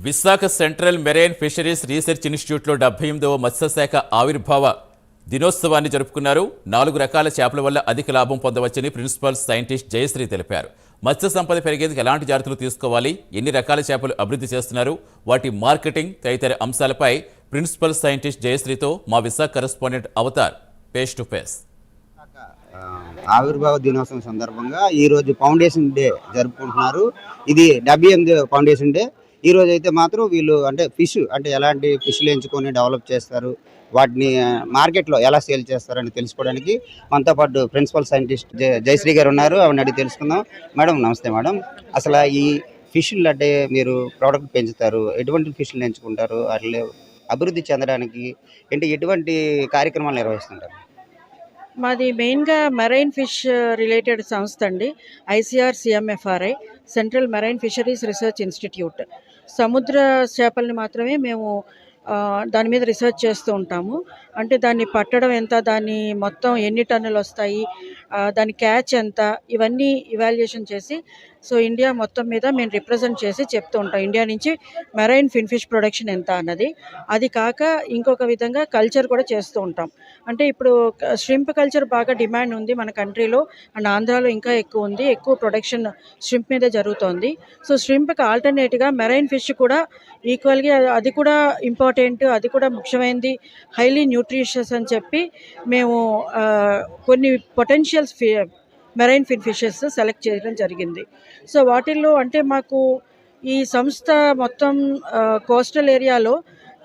Visakha central marine fisheries research ఇన్స్టిట్యూట్లో 78వ మత్స్యశాఖ ఆవిర్భావ దినోత్సవాన్ని జరుపుకున్నారు. 4 రకాల చేపల వల్ల అధిక లాభం పొందవచ్చని ప్రిన్సిపల్ సైంటిస్ట్ జయశ్రీ తెలిపారు. మత్స్య సంపద పెరిగేందుకు ఎలాంటి జాగ్రత్తలు తీసుకోవాలి, ఎన్ని రకాల చేపలు అభివృద్ధి చేస్తున్నారు, వాటి మార్కెటింగ్ తదితర అంశాలపై ప్రిన్సిపల్ సైంటిస్ట్ జయశ్రీతో మా Visakha correspondent Avatar face to face. ఆవిర్భావ దినోత్సవం సందర్భంగా ఈరోజు ఫౌండేషన్ డే జరుపుకుంటున్నారు. ఇది 78వ ఫౌండేషన్ డే. ఈ రోజు అయితే మాత్రం వీళ్ళు ఫిష్ ఎలాంటి ఫిష్లు ఎంచుకొని డెవలప్ చేస్తారు, వాటిని మార్కెట్లో ఎలా సేల్ చేస్తారని తెలుసుకోవడానికి మనతో పాటు ప్రిన్సిపల్ సైంటిస్ట్ జయశ్రీ గారు ఉన్నారు. ఆవిడని అడిగి తెలుసుకుందాం. మేడం నమస్తే మేడం. అసలు ఈ ఫిష్లు మీరు ప్రోడక్ట్ పెంచుతారు, ఎటువంటి ఫిష్లు ఎంచుకుంటారు, అట్లే అభివృద్ధి చెందడానికి ఎటువంటి కార్యక్రమాలు నిర్వహిస్తుంటారు? మాది మెయిన్గా మెరైన్ ఫిష్ రిలేటెడ్ సంస్థ అండి. ICR CMFRI, central marine fisheries research institute. సముద్ర చేపల్ని మాత్రమే మేము దాని మీద రీసెర్చ్ చేస్తూ ఉంటాము. దాన్ని పట్టడం ఎంత, దాన్ని మొత్తం ఎన్ని టన్నులు వస్తాయి, దాని క్యాచ్ ఎంత, ఇవన్నీ ఇవాల్యుయేషన్ చేసి ఇండియా మొత్తం మీద మేము రిప్రజెంట్ చేసి చెప్తూ ఉంటాం. ఇండియా నుంచి మెరైన్ ఫిష్ ప్రొడక్షన్ ఎంత అన్నది. అది కాక ఇంకొక విధంగా కల్చర్ కూడా చేస్తూ ఉంటాం. ఇప్పుడు ష్రింప్ కల్చర్ బాగా డిమాండ్ ఉంది మన కంట్రీలో అండ్ ఆంధ్రాలో ఇంకా ఎక్కువ ఉంది. ఎక్కువ ప్రొడక్షన్ ష్రింప్ మీదే జరుగుతోంది. ష్రింప్కి ఆల్టర్నేట్గా మెరైన్ ఫిష్ కూడా ఈక్వల్గా అది కూడా ఇంపార్టెంట్, అది కూడా ముఖ్యమైనది, హైలీ న్యూట్రిషియస్ అని చెప్పి మేము కొన్ని పొటెన్షియల్స్ మెరైన్ ఫిషెస్ సెలెక్ట్ చేయడం జరిగింది. వాటిల్లో మాకు ఈ సంస్థ మొత్తం కోస్టల్ ఏరియాలో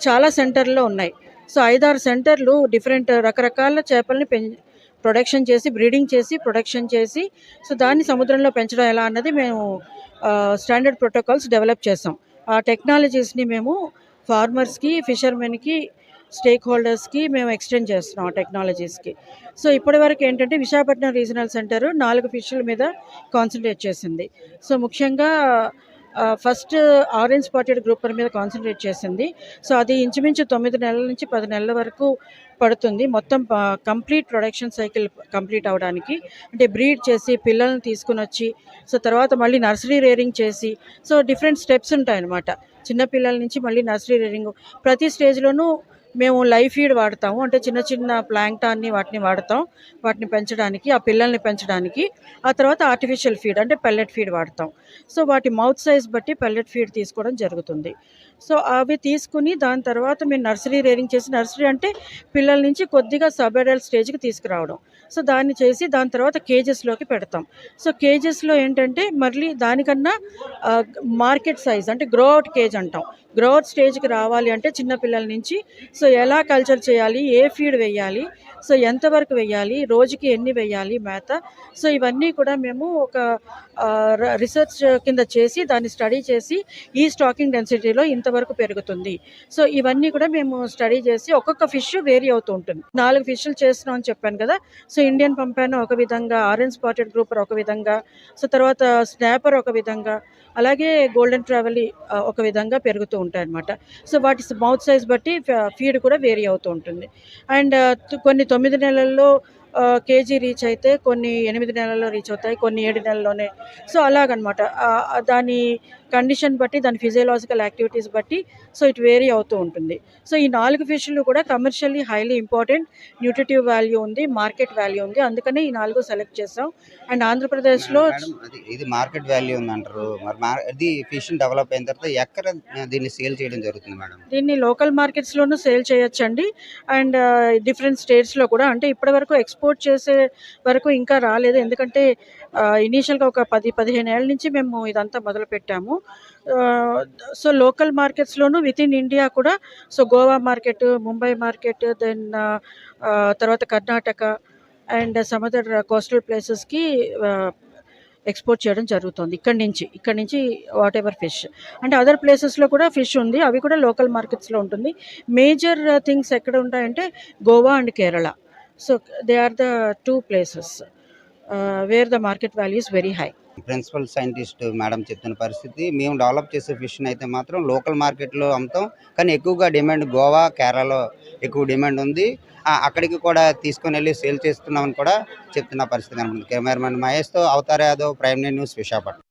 చాలా సెంటర్లో ఉన్నాయి. 5-6 సెంటర్లు డిఫరెంట్ రకరకాల చేపల్ని ప్రొడక్షన్ చేసి, బ్రీడింగ్ చేసి, ప్రొడక్షన్ చేసి దాన్ని సముద్రంలో పెంచడం ఎలా అన్నది మేము స్టాండర్డ్ ప్రోటోకాల్స్ డెవలప్ చేసాం. ఆ టెక్నాలజీస్ని మేము ఫార్మర్స్కి, ఫిషర్మెన్కి, స్టేక్ హోల్డర్స్కి మేము ఎక్స్టెండ్ చేస్తున్నాం ఆ టెక్నాలజీస్కి. ఇప్పటివరకు విశాఖపట్నం రీజనల్ సెంటర్ 4 ఫిష్ల మీద కాన్సన్ట్రేట్ చేసింది. ముఖ్యంగా ఫస్ట్ ఆరెంజ్ స్పాటెడ్ గ్రూపర్ మీద కాన్సన్ట్రేట్ చేసింది. అది ఇంచుమించు 9 నెలల నుంచి 10 నెలల వరకు పడుతుంది మొత్తం కంప్లీట్ ప్రొడక్షన్ సైకిల్ కంప్లీట్ అవడానికి. బ్రీడ్ చేసి పిల్లల్ని తీసుకుని వచ్చి తర్వాత మళ్ళీ నర్సరీ రేరింగ్ చేసి డిఫరెంట్ స్టెప్స్ ఉంటాయన్నమాట. చిన్నపిల్లల నుంచి మళ్ళీ నర్సరీ రేరింగ్. ప్రతి స్టేజ్లోనూ మేము లైవ్ ఫీడ్ వాడతాము. చిన్న చిన్న ప్లాంక్టాన్ని వాటిని వాడతాం, వాటిని పెంచడానికి, ఆ పిల్లల్ని పెంచడానికి. ఆ తర్వాత ఆర్టిఫిషియల్ ఫీడ్ పెల్లెట్ ఫీడ్ వాడతాం. వాటి మౌత్ సైజ్ బట్టి పెల్లెట్ ఫీడ్ తీసుకోవడం జరుగుతుంది. అవి తీసుకుని దాని తర్వాత మేము నర్సరీ రేరింగ్ చేసి, నర్సరీ పిల్లల నుంచి కొద్దిగా సబ్ అడల్ట్ స్టేజ్కి తీసుకురావడం. దాన్ని చేసి దాని తర్వాత కేజెస్లోకి పెడతాం. కేజెస్లో మళ్ళీ దానికన్నా market size grow out cage అంటాం. గ్రో అవుట్ స్టేజ్కి రావాలి చిన్నపిల్లల నుంచి ఎలా కల్చర్ చేయాలి, ఏ ఫీడ్ వేయాలి, ఎంతవరకు వేయాలి, రోజుకి ఎన్ని వేయాలి మేత, ఇవన్నీ కూడా మేము ఒక రీసెర్చ్ కింద చేసి దాన్ని స్టడీ చేసి ఈ స్టాకింగ్ డెన్సిటీలో ఇంతవరకు పెరుగుతుంది. ఇవన్నీ కూడా మేము స్టడీ చేసి ఒక్కొక్క ఫిష్ వేరీ అవుతూ ఉంటుంది. 4 ఫిష్లు చేస్తున్నాం అని చెప్పాను కదా. ఇండియన్ పంపాను ఒక విధంగా, ఆరెంజ్ స్పాటెడ్ గ్రూపర్ ఒక విధంగా, తర్వాత స్నాపర్ ఒక విధంగా, అలాగే గోల్డెన్ ట్రావెలీ ఒక విధంగా పెరుగుతూ ఉంటాయి అన్నమాట. వాటి మౌత్ సైజ్ బట్టి ఫీడ్ కూడా వేరీ అవుతూ ఉంటుంది. కొన్ని 9 నెలల్లో కేజీ రీచ్ అయితే, కొన్ని 8 నెలల్లో రీచ్ అవుతాయి, కొన్ని 7 నెలల్లోనే. అలాగనమాట. దాని కండిషన్ బట్టి, దాని ఫిజియోలాజికల్ యాక్టివిటీస్ బట్టి ఇట్ వేరీ అవుతూ ఉంటుంది. ఈ 4 ఫిష్లు కూడా commercially highly important, nutritive value ఉంది, మార్కెట్ వాల్యూ ఉంది. అందుకనే ఈ 4 సెలెక్ట్ చేసాం. ఆంధ్రప్రదేశ్లో ఇది మార్కెట్ వాల్యూ ఉందంటారు. ఇది ఫిష్ డెవలప్ అయిన తర్వాత ఎక్కడ దీన్ని సేల్ చేయడం జరుగుతుంది మేడం? దీన్ని లోకల్ మార్కెట్స్లోనూ సేల్ చేయొచ్చండి. డిఫరెంట్ స్టేట్స్లో కూడా. ఇప్పటి వరకు ఎక్స్పోర్ట్ చేసే వరకు ఇంకా రాలేదు. ఎందుకంటే ఇనీషియల్గా ఒక 10-15 ఏళ్ళ నుంచి మేము ఇదంతా మొదలు పెట్టాము. లోకల్ మార్కెట్స్లోనూ విత్ ఇన్ ఇండియా కూడా Goa market, Mumbai market, then తర్వాత Karnataka and some other coastal ప్లేసెస్కి ఎక్స్పోర్ట్ చేయడం జరుగుతుంది. ఇక్కడి నుంచి వాట్ ఎవర్ ఫిష్. అదర్ ప్లేసెస్లో కూడా ఫిష్ ఉంది, అవి కూడా లోకల్ మార్కెట్స్లో ఉంటుంది. మేజర్ థింగ్స్ ఎక్కడ ఉంటాయంటే Goa and Kerala. They are the 2 places where the market value is very high. Principal scientist madam చెప్తున్న పరిస్థితి, మేము డెవలప్ చేసే ఫిష్ని అయితే మాత్రం లోకల్ మార్కెట్లో అమ్ముతాం, కానీ ఎక్కువగా డిమాండ్ గోవా, కేరళలో ఎక్కువ డిమాండ్ ఉంది. అక్కడికి కూడా తీసుకొని వెళ్ళి సేల్ చేస్తున్నామని కూడా చెప్తున్న పరిస్థితి కనబడుతుంది. కెమెరామెన్ మహేష్తో అవతార్ యాదవ్, ప్రైమ్ న్యూస్, విశాఖపట్నం.